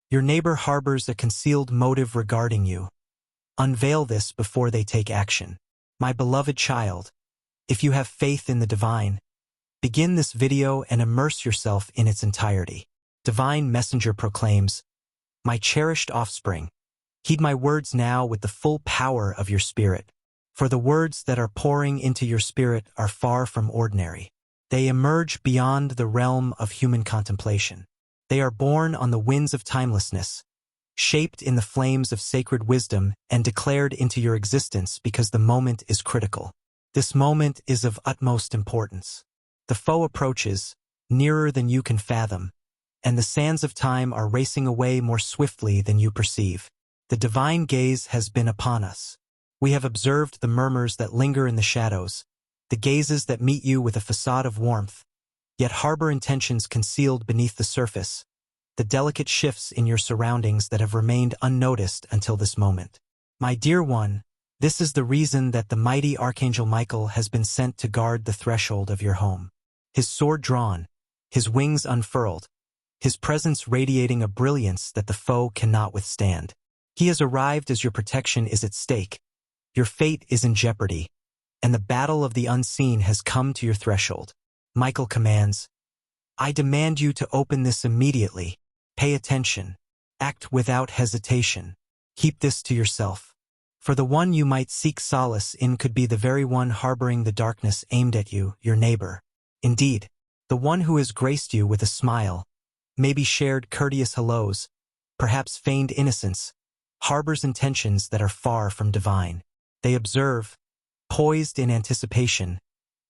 Your neighbor harbors a concealed motive regarding you. Unveil this before they take action. My beloved child, if you have faith in the divine, begin this video and immerse yourself in its entirety. Divine Messenger proclaims, My cherished offspring, heed my words now with the full power of your spirit. For the words that are pouring into your spirit are far from ordinary. They emerge beyond the realm of human contemplation. They are born on the winds of timelessness, shaped in the flames of sacred wisdom and declared into your existence because the moment is critical. This moment is of utmost importance. The foe approaches, nearer than you can fathom, and the sands of time are racing away more swiftly than you perceive. The divine gaze has been upon us. We have observed the murmurs that linger in the shadows, the gazes that meet you with a facade of warmth, yet harbor intentions concealed beneath the surface, the delicate shifts in your surroundings that have remained unnoticed until this moment. My dear one, this is the reason that the mighty Archangel Michael has been sent to guard the threshold of your home. His sword drawn, his wings unfurled, his presence radiating a brilliance that the foe cannot withstand. He has arrived as your protection is at stake, your fate is in jeopardy, and the battle of the unseen has come to your threshold. Michael commands, I demand you to open this immediately. Pay attention. Act without hesitation. Keep this to yourself. For the one you might seek solace in could be the very one harboring the darkness aimed at you, your neighbor. Indeed, the one who has graced you with a smile, maybe shared courteous hellos, perhaps feigned innocence, harbors intentions that are far from divine. They observe, poised in anticipation,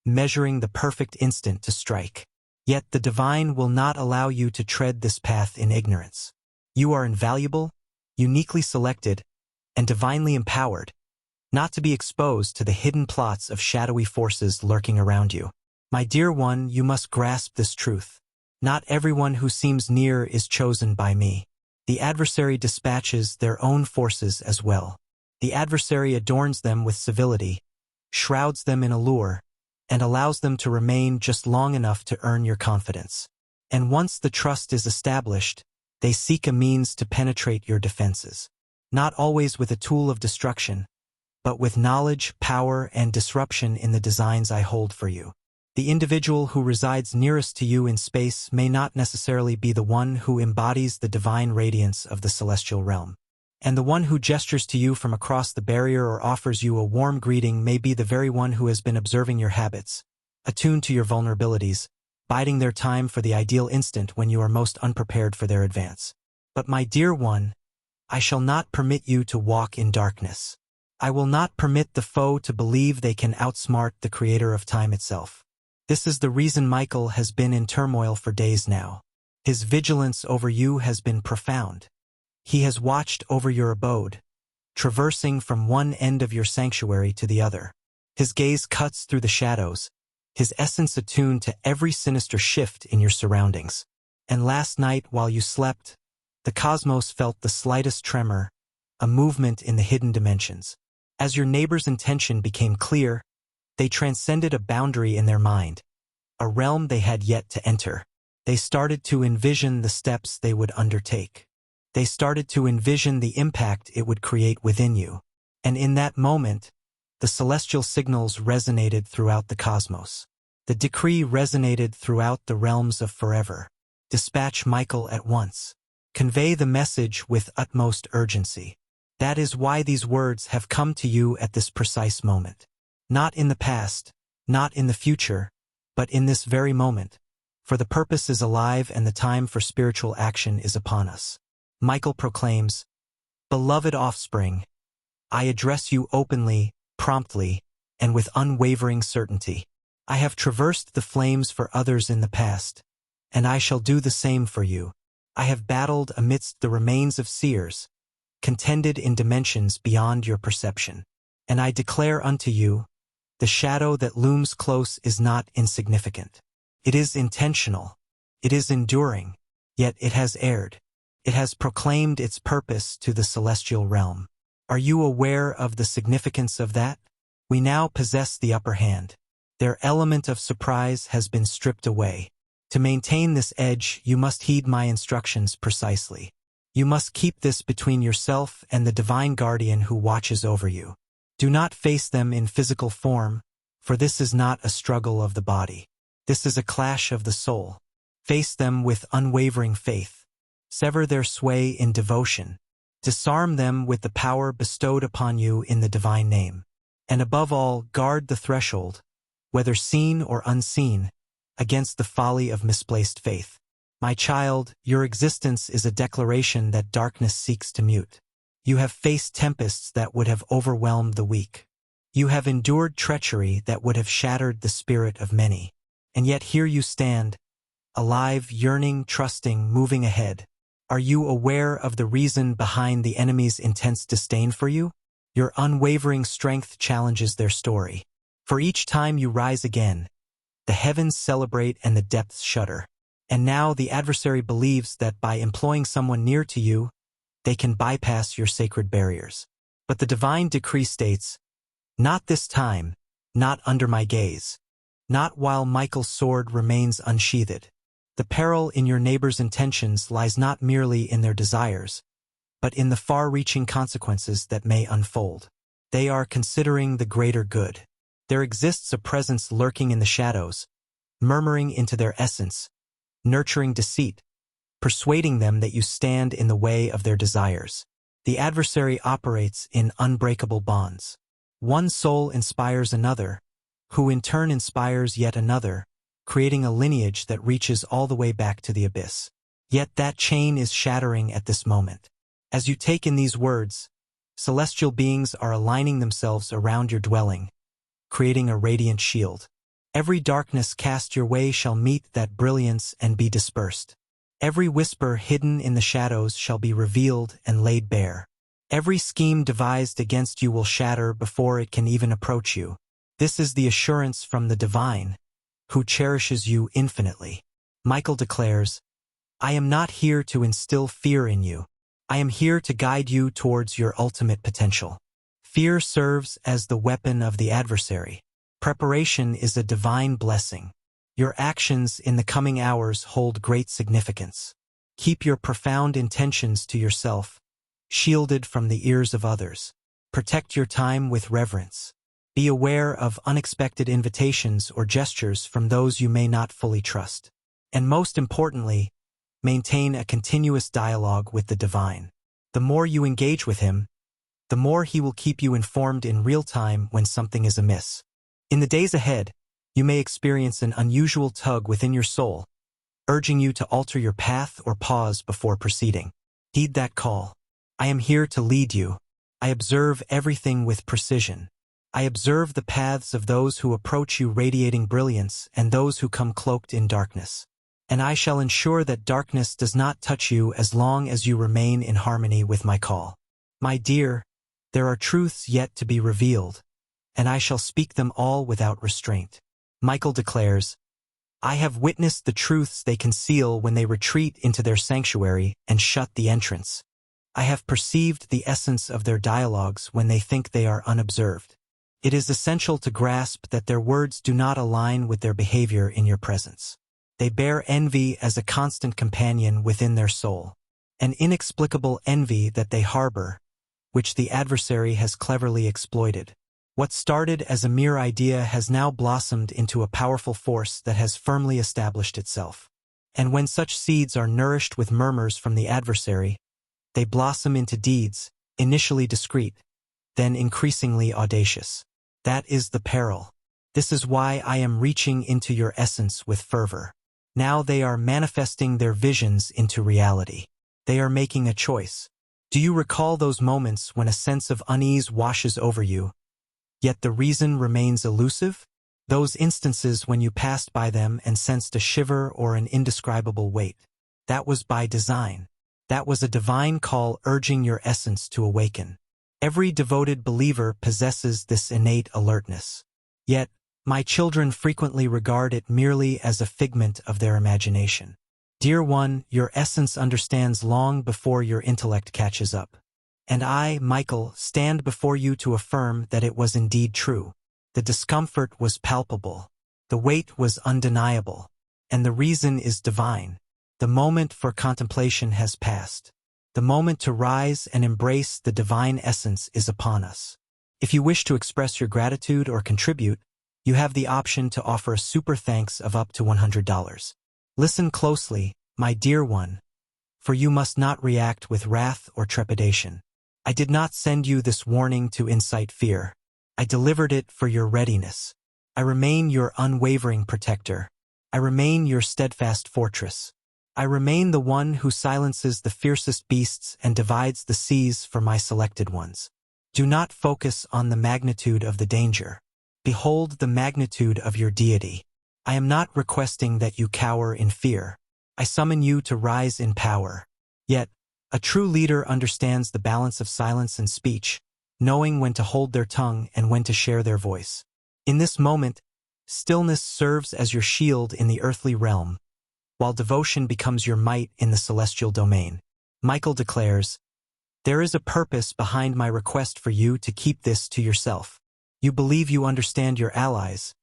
measuring the perfect instant to strike. Yet the divine will not allow you to tread this path in ignorance. You are invaluable, uniquely selected, and divinely empowered, not to be exposed to the hidden plots of shadowy forces lurking around you. My dear one, you must grasp this truth. Not everyone who seems near is chosen by me. The adversary dispatches their own forces as well. The adversary adorns them with civility, shrouds them in allure, and allows them to remain just long enough to earn your confidence. And once the trust is established, they seek a means to penetrate your defenses. Not always with a tool of destruction, but with knowledge, power, and disruption in the designs I hold for you. The individual who resides nearest to you in space may not necessarily be the one who embodies the divine radiance of the celestial realm. And the one who gestures to you from across the barrier or offers you a warm greeting may be the very one who has been observing your habits, attuned to your vulnerabilities, biding their time for the ideal instant when you are most unprepared for their advance. But my dear one, I shall not permit you to walk in darkness. I will not permit the foe to believe they can outsmart the creator of time itself. This is the reason Michael has been in turmoil for days now. His vigilance over you has been profound. He has watched over your abode, traversing from one end of your sanctuary to the other. His gaze cuts through the shadows, his essence attuned to every sinister shift in your surroundings. And last night, while you slept, the cosmos felt the slightest tremor, a movement in the hidden dimensions. As your neighbor's intention became clear, they transcended a boundary in their mind, a realm they had yet to enter. They started to envision the steps they would undertake. They started to envision the impact it would create within you. And in that moment, the celestial signals resonated throughout the cosmos. The decree resonated throughout the realms of forever. Dispatch Michael at once. Convey the message with utmost urgency. That is why these words have come to you at this precise moment. Not in the past, not in the future, but in this very moment. For the purpose is alive and the time for spiritual action is upon us. Michael proclaims, Beloved offspring, I address you openly, promptly, and with unwavering certainty. I have traversed the flames for others in the past, and I shall do the same for you. I have battled amidst the remains of seers, contended in dimensions beyond your perception. And I declare unto you, the shadow that looms close is not insignificant. It is intentional. It is enduring, yet it has erred. It has proclaimed its purpose to the celestial realm. Are you aware of the significance of that? We now possess the upper hand. Their element of surprise has been stripped away. To maintain this edge, you must heed my instructions precisely. You must keep this between yourself and the divine guardian who watches over you. Do not face them in physical form, for this is not a struggle of the body. This is a clash of the soul. Face them with unwavering faith. Sever their sway in devotion. Disarm them with the power bestowed upon you in the divine name. And above all, guard the threshold, whether seen or unseen, against the folly of misplaced faith. My child, your existence is a declaration that darkness seeks to mute. You have faced tempests that would have overwhelmed the weak. You have endured treachery that would have shattered the spirit of many. And yet here you stand, alive, yearning, trusting, moving ahead. Are you aware of the reason behind the enemy's intense disdain for you? Your unwavering strength challenges their story. For each time you rise again, the heavens celebrate and the depths shudder. And now the adversary believes that by employing someone near to you, they can bypass your sacred barriers. But the divine decree states, "Not this time, not under my gaze, not while Michael's sword remains unsheathed." The peril in your neighbor's intentions lies not merely in their desires, but in the far-reaching consequences that may unfold. They are considering the greater good. There exists a presence lurking in the shadows, murmuring into their essence, nurturing deceit, persuading them that you stand in the way of their desires. The adversary operates in unbreakable bonds. One soul inspires another, who in turn inspires yet another, creating a lineage that reaches all the way back to the abyss. Yet that chain is shattering at this moment. As you take in these words, celestial beings are aligning themselves around your dwelling, creating a radiant shield. Every darkness cast your way shall meet that brilliance and be dispersed. Every whisper hidden in the shadows shall be revealed and laid bare. Every scheme devised against you will shatter before it can even approach you. This is the assurance from the divine, who cherishes you infinitely. Michael declares, "I am not here to instill fear in you. I am here to guide you towards your ultimate potential." Fear serves as the weapon of the adversary. Preparation is a divine blessing. Your actions in the coming hours hold great significance. Keep your profound intentions to yourself, shielded from the ears of others. Protect your time with reverence. Be aware of unexpected invitations or gestures from those you may not fully trust. And most importantly, maintain a continuous dialogue with the divine. The more you engage with him, the more he will keep you informed in real time when something is amiss. In the days ahead, you may experience an unusual tug within your soul, urging you to alter your path or pause before proceeding. Heed that call. I am here to lead you. I observe everything with precision. I observe the paths of those who approach you radiating brilliance and those who come cloaked in darkness. And I shall ensure that darkness does not touch you as long as you remain in harmony with my call. My dear, there are truths yet to be revealed, and I shall speak them all without restraint. Michael declares, "I have witnessed the truths they conceal when they retreat into their sanctuary and shut the entrance. I have perceived the essence of their dialogues when they think they are unobserved. It is essential to grasp that their words do not align with their behavior in your presence. They bear envy as a constant companion within their soul, an inexplicable envy that they harbor, which the adversary has cleverly exploited. What started as a mere idea has now blossomed into a powerful force that has firmly established itself. And when such seeds are nourished with murmurs from the adversary, they blossom into deeds, initially discreet, then increasingly audacious. That is the peril. This is why I am reaching into your essence with fervor. Now they are manifesting their visions into reality. They are making a choice. Do you recall those moments when a sense of unease washes over you, yet the reason remains elusive? Those instances when you passed by them and sensed a shiver or an indescribable weight. That was by design. That was a divine call urging your essence to awaken. Every devoted believer possesses this innate alertness. Yet, my children frequently regard it merely as a figment of their imagination. Dear one, your essence understands long before your intellect catches up. And I, Michael, stand before you to affirm that it was indeed true. The discomfort was palpable. The weight was undeniable. And the reason is divine. The moment for contemplation has passed. The moment to rise and embrace the divine essence is upon us. If you wish to express your gratitude or contribute, you have the option to offer a super thanks of up to $100. Listen closely, my dear one, for you must not react with wrath or trepidation. I did not send you this warning to incite fear. I delivered it for your readiness. I remain your unwavering protector. I remain your steadfast fortress. I remain the one who silences the fiercest beasts and divides the seas for my selected ones. Do not focus on the magnitude of the danger. Behold the magnitude of your deity. I am not requesting that you cower in fear. I summon you to rise in power. Yet, a true leader understands the balance of silence and speech, knowing when to hold their tongue and when to share their voice. In this moment, stillness serves as your shield in the earthly realm, while devotion becomes your might in the celestial domain. Michael declares, "There is a purpose behind my request for you to keep this to yourself. You believe you understand your allies,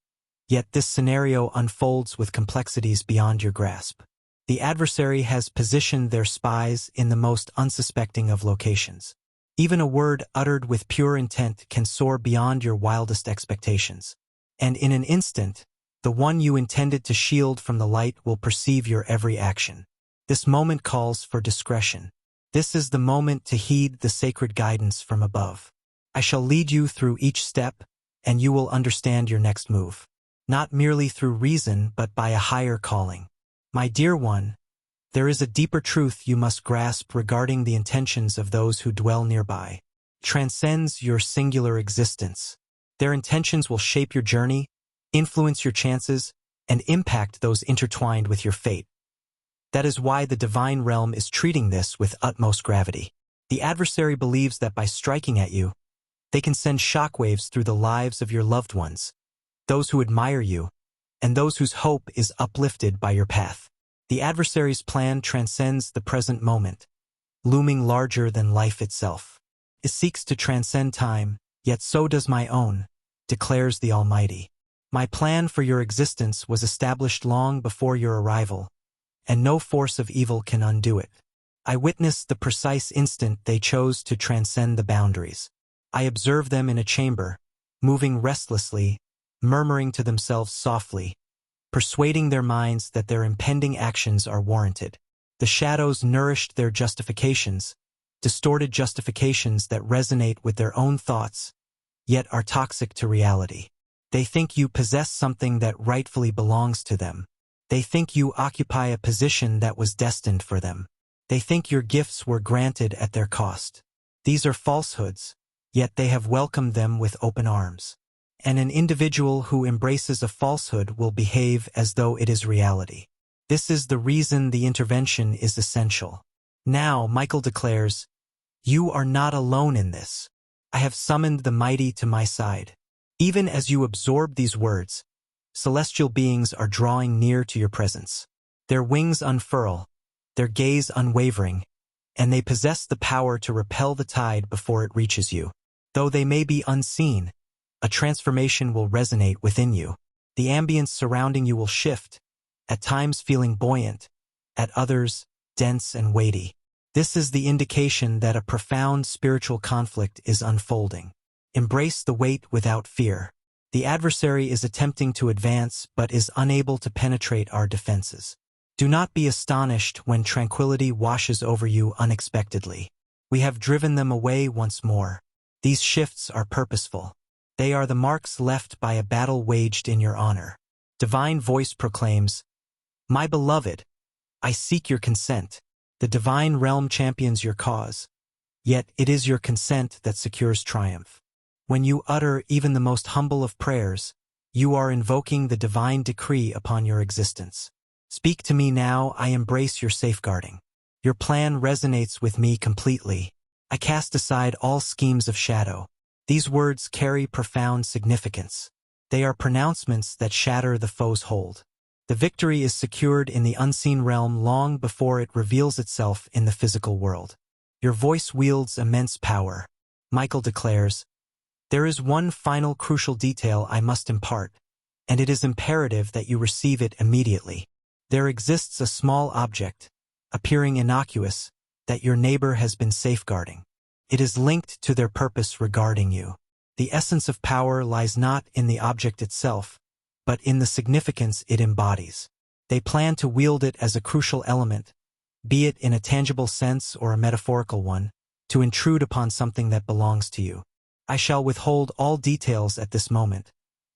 yet this scenario unfolds with complexities beyond your grasp. The adversary has positioned their spies in the most unsuspecting of locations. Even a word uttered with pure intent can soar beyond your wildest expectations. And in an instant, the one you intended to shield from the light will perceive your every action. This moment calls for discretion. This is the moment to heed the sacred guidance from above. I shall lead you through each step, and you will understand your next move. Not merely through reason, but by a higher calling. My dear one, there is a deeper truth you must grasp regarding the intentions of those who dwell nearby. Transcends your singular existence. Their intentions will shape your journey, influence your chances, and impact those intertwined with your fate. That is why the divine realm is treating this with utmost gravity. The adversary believes that by striking at you, they can send shockwaves through the lives of your loved ones, those who admire you, and those whose hope is uplifted by your path. The adversary's plan transcends the present moment, looming larger than life itself. It seeks to transcend time, yet so does my own, declares the Almighty. My plan for your existence was established long before your arrival, and no force of evil can undo it. I witnessed the precise instant they chose to transcend the boundaries. I observed them in a chamber, moving restlessly, murmuring to themselves softly, persuading their minds that their impending actions are warranted. The shadows nourished their justifications, distorted justifications that resonate with their own thoughts, yet are toxic to reality. They think you possess something that rightfully belongs to them. They think you occupy a position that was destined for them. They think your gifts were granted at their cost. These are falsehoods, yet they have welcomed them with open arms. And an individual who embraces a falsehood will behave as though it is reality. This is the reason the intervention is essential. Now, Michael declares, you are not alone in this. I have summoned the mighty to my side. Even as you absorb these words, celestial beings are drawing near to your presence. Their wings unfurl, their gaze unwavering, and they possess the power to repel the tide before it reaches you. Though they may be unseen, a transformation will resonate within you. The ambience surrounding you will shift, at times feeling buoyant, at others dense and weighty. This is the indication that a profound spiritual conflict is unfolding. Embrace the weight without fear. The adversary is attempting to advance but is unable to penetrate our defenses. Do not be astonished when tranquility washes over you unexpectedly. We have driven them away once more. These shifts are purposeful. They are the marks left by a battle waged in your honor. Divine voice proclaims, my beloved, I seek your consent. The divine realm champions your cause, yet it is your consent that secures triumph. When you utter even the most humble of prayers, you are invoking the divine decree upon your existence. Speak to me now, I embrace your safeguarding. Your plan resonates with me completely. I cast aside all schemes of shadow. These words carry profound significance. They are pronouncements that shatter the foe's hold. The victory is secured in the unseen realm long before it reveals itself in the physical world. Your voice wields immense power. Michael declares, there is one final crucial detail I must impart, and it is imperative that you receive it immediately. There exists a small object, appearing innocuous, that your neighbor has been safeguarding. It is linked to their purpose regarding you. The essence of power lies not in the object itself, but in the significance it embodies. They plan to wield it as a crucial element, be it in a tangible sense or a metaphorical one, to intrude upon something that belongs to you. I shall withhold all details at this moment,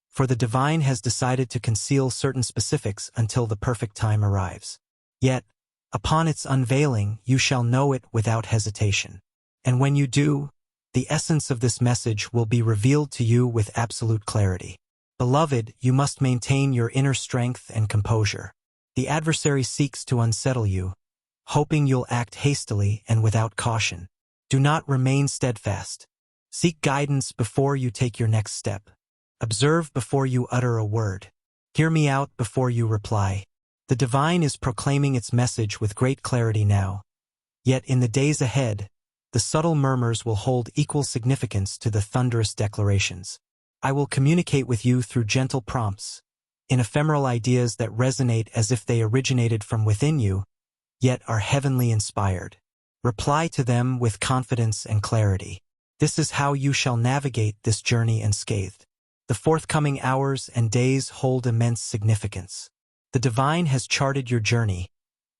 for the divine has decided to conceal certain specifics until the perfect time arrives. Yet, upon its unveiling, you shall know it without hesitation. And when you do, the essence of this message will be revealed to you with absolute clarity. Beloved, you must maintain your inner strength and composure. The adversary seeks to unsettle you, hoping you'll act hastily and without caution. Do not remain steadfast. Seek guidance before you take your next step. Observe before you utter a word. Hear me out before you reply. The divine is proclaiming its message with great clarity now. Yet in the days ahead, the subtle murmurs will hold equal significance to the thunderous declarations. I will communicate with you through gentle prompts, in ephemeral ideas that resonate as if they originated from within you, yet are heavenly inspired. Reply to them with confidence and clarity. This is how you shall navigate this journey unscathed. The forthcoming hours and days hold immense significance. The divine has charted your journey,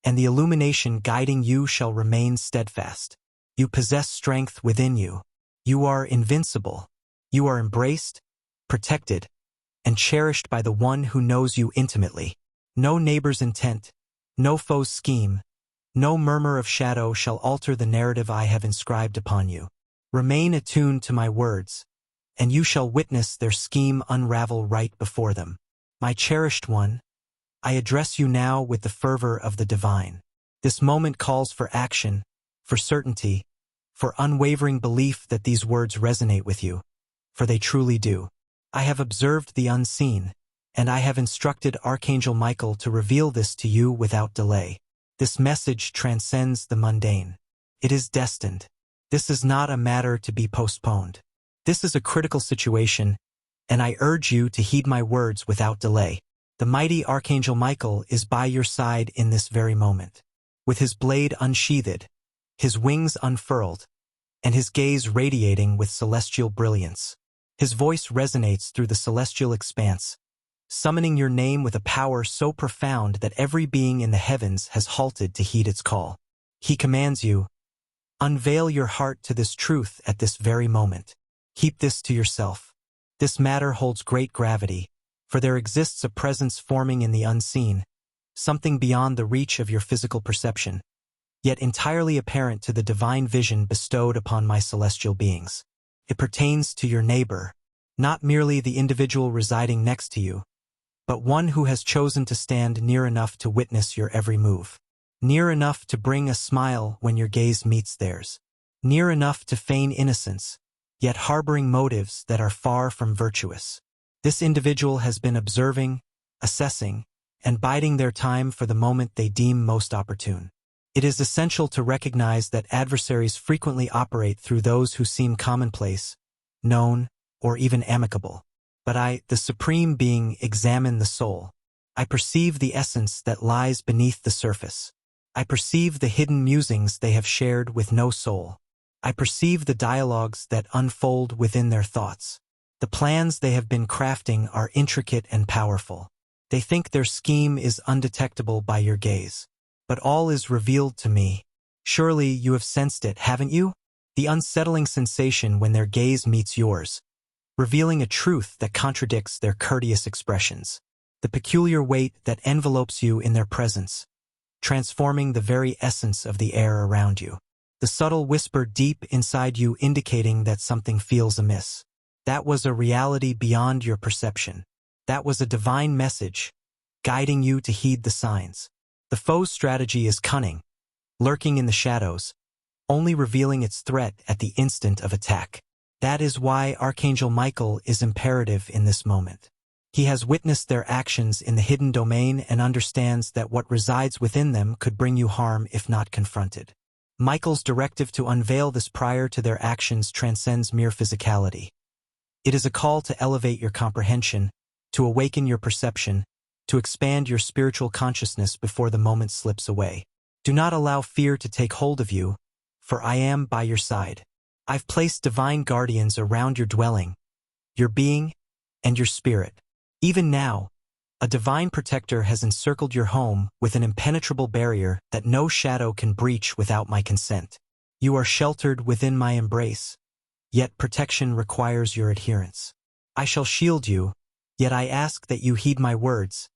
and the illumination guiding you shall remain steadfast. You possess strength within you. You are invincible. You are embraced, protected, and cherished by the one who knows you intimately. No neighbor's intent, no foe's scheme, no murmur of shadow shall alter the narrative I have inscribed upon you. Remain attuned to my words, and you shall witness their scheme unravel right before them. My cherished one, I address you now with the fervor of the divine. This moment calls for action, for certainty, for unwavering belief that these words resonate with you, for they truly do. I have observed the unseen, and I have instructed Archangel Michael to reveal this to you without delay. This message transcends the mundane. It is destined. This is not a matter to be postponed. This is a critical situation, and I urge you to heed my words without delay. The mighty Archangel Michael is by your side in this very moment. With his blade unsheathed, his wings unfurled, and his gaze radiating with celestial brilliance. His voice resonates through the celestial expanse, summoning your name with a power so profound that every being in the heavens has halted to heed its call. He commands you, unveil your heart to this truth at this very moment. Keep this to yourself. This matter holds great gravity, for there exists a presence forming in the unseen, something beyond the reach of your physical perception, yet entirely apparent to the divine vision bestowed upon my celestial beings. It pertains to your neighbor, not merely the individual residing next to you, but one who has chosen to stand near enough to witness your every move, near enough to bring a smile when your gaze meets theirs, near enough to feign innocence, yet harboring motives that are far from virtuous. This individual has been observing, assessing, and biding their time for the moment they deem most opportune. It is essential to recognize that adversaries frequently operate through those who seem commonplace, known, or even amicable. But I, the Supreme Being, examine the soul. I perceive the essence that lies beneath the surface. I perceive the hidden musings they have shared with no soul. I perceive the dialogues that unfold within their thoughts. The plans they have been crafting are intricate and powerful. They think their scheme is undetectable by your gaze. But all is revealed to me. Surely you have sensed it, haven't you? The unsettling sensation when their gaze meets yours, revealing a truth that contradicts their courteous expressions. The peculiar weight that envelopes you in their presence, transforming the very essence of the air around you. The subtle whisper deep inside you indicating that something feels amiss. That was a reality beyond your perception. That was a divine message, guiding you to heed the signs. The foe's strategy is cunning, lurking in the shadows, only revealing its threat at the instant of attack. That is why Archangel Michael is imperative in this moment. He has witnessed their actions in the hidden domain and understands that what resides within them could bring you harm if not confronted. Michael's directive to unveil this prior to their actions transcends mere physicality. It is a call to elevate your comprehension, to awaken your perception, to expand your spiritual consciousness before the moment slips away. Do not allow fear to take hold of you, for I am by your side. I've placed divine guardians around your dwelling, your being, and your spirit. Even now, a divine protector has encircled your home with an impenetrable barrier that no shadow can breach without my consent. You are sheltered within my embrace, yet protection requires your adherence. I shall shield you, yet I ask that you heed my words,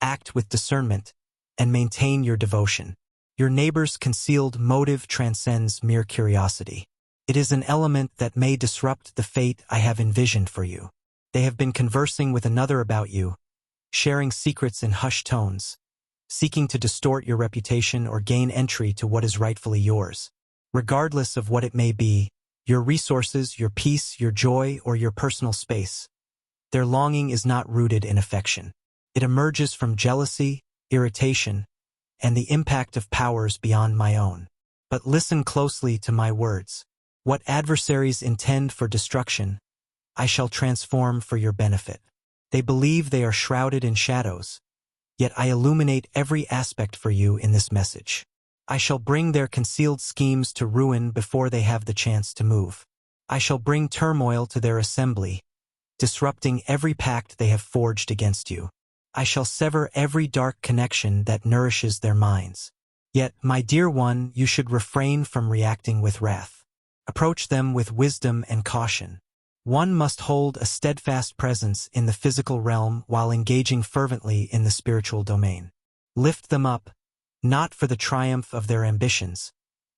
act with discernment, and maintain your devotion. Your neighbor's concealed motive transcends mere curiosity. It is an element that may disrupt the fate I have envisioned for you. They have been conversing with another about you, sharing secrets in hushed tones, seeking to distort your reputation or gain entry to what is rightfully yours. Regardless of what it may be, your resources, your peace, your joy, or your personal space, their longing is not rooted in affection. It emerges from jealousy, irritation, and the impact of powers beyond my own. But listen closely to my words. What adversaries intend for destruction, I shall transform for your benefit. They believe they are shrouded in shadows, yet I illuminate every aspect for you in this message. I shall bring their concealed schemes to ruin before they have the chance to move. I shall bring turmoil to their assembly, disrupting every pact they have forged against you. I shall sever every dark connection that nourishes their minds. Yet, my dear one, you should refrain from reacting with wrath. Approach them with wisdom and caution. One must hold a steadfast presence in the physical realm while engaging fervently in the spiritual domain. Lift them up, not for the triumph of their ambitions,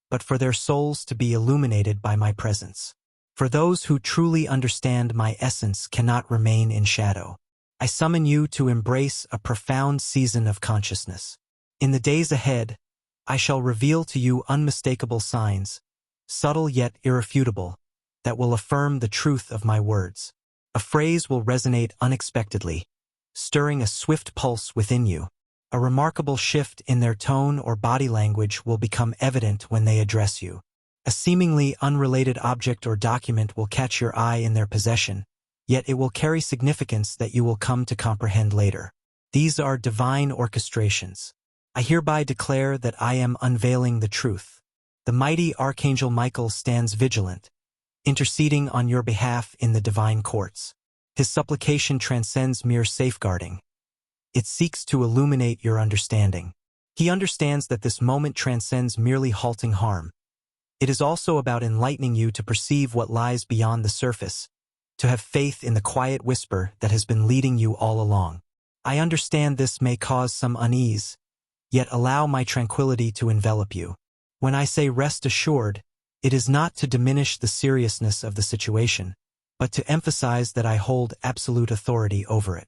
but for their souls to be illuminated by my presence. For those who truly understand my essence cannot remain in shadow. I summon you to embrace a profound season of consciousness. In the days ahead, I shall reveal to you unmistakable signs, subtle yet irrefutable, that will affirm the truth of my words. A phrase will resonate unexpectedly, stirring a swift pulse within you. A remarkable shift in their tone or body language will become evident when they address you. A seemingly unrelated object or document will catch your eye in their possession, yet it will carry significance that you will come to comprehend later. These are divine orchestrations. I hereby declare that I am unveiling the truth. The mighty Archangel Michael stands vigilant, interceding on your behalf in the divine courts. His supplication transcends mere safeguarding. It seeks to illuminate your understanding. He understands that this moment transcends merely halting harm. It is also about enlightening you to perceive what lies beyond the surface, to have faith in the quiet whisper that has been leading you all along. I understand this may cause some unease, yet allow my tranquility to envelop you. When I say rest assured, it is not to diminish the seriousness of the situation, but to emphasize that I hold absolute authority over it.